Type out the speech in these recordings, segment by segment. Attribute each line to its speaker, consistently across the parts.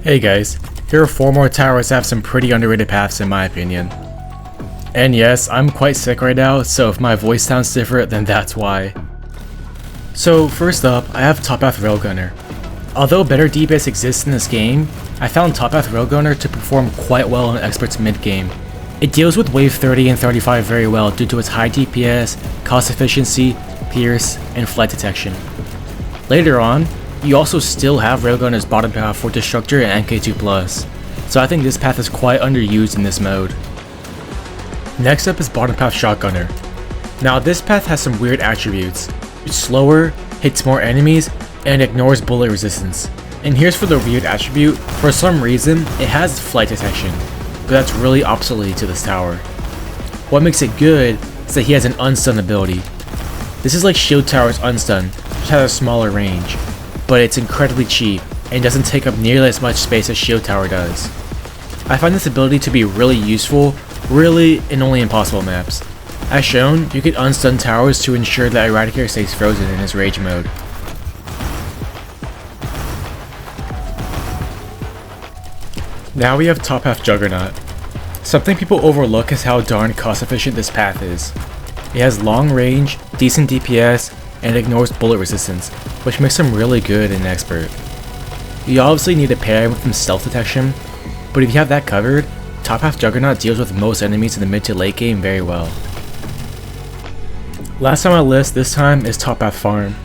Speaker 1: Hey guys, here are 4 more towers that have some pretty underrated paths in my opinion. And yes, I'm quite sick right now, so if my voice sounds different, then that's why. So first up, I have Top Path Railgunner. Although better DPS exists in this game, I found Top Path Railgunner to perform quite well in Expert's mid game. It deals with wave 30 and 35 very well due to its high DPS, cost efficiency, pierce, and flight detection. Later on, you also still have Railgunner's bottom path for Destructor and NK2+, so I think this path is quite underused in this mode. Next up is bottom path Shotgunner. Now this path has some weird attributes. It's slower, hits more enemies, and ignores bullet resistance. And here's for the weird attribute, for some reason it has flight detection, but that's really obsolete to this tower. What makes it good is that he has an unstun ability. This is like Shield Tower's unstun, which has a smaller range, but it's incredibly cheap and doesn't take up nearly as much space as Shield Tower does. I find this ability to be really useful, really in only impossible maps. As shown, you can unstun towers to ensure that Eradicator stays frozen in his rage mode. Now we have Top Path Juggernaut. Something people overlook is how darn cost efficient this path is. It has long range, decent DPS, and ignores bullet resistance, which makes him really good in Expert. You obviously need to pair him with some stealth detection, but if you have that covered, Top Path Juggernaut deals with most enemies in the mid to late game very well. Last on my list this time is Top Path Farm.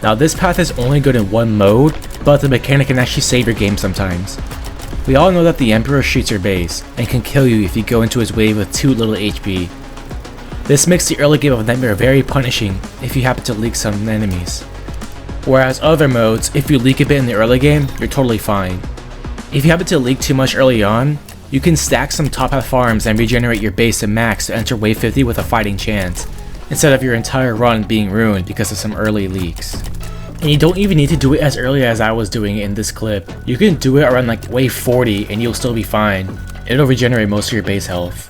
Speaker 1: Now this path is only good in one mode, but the mechanic can actually save your game sometimes. We all know that the Emperor shoots your base, and can kill you if you go into his wave with too little HP. This makes the early game of Nightmare very punishing if you happen to leak some enemies. Whereas other modes, if you leak a bit in the early game, you're totally fine. If you happen to leak too much early on, you can stack some Top Path farms and regenerate your base to max to enter wave 50 with a fighting chance, instead of your entire run being ruined because of some early leaks. And you don't even need to do it as early as I was doing it in this clip. You can do it around like wave 40 and you'll still be fine. It'll regenerate most of your base health.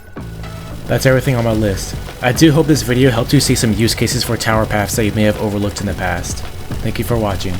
Speaker 1: That's everything on my list. I do hope this video helped you see some use cases for tower paths that you may have overlooked in the past. Thank you for watching.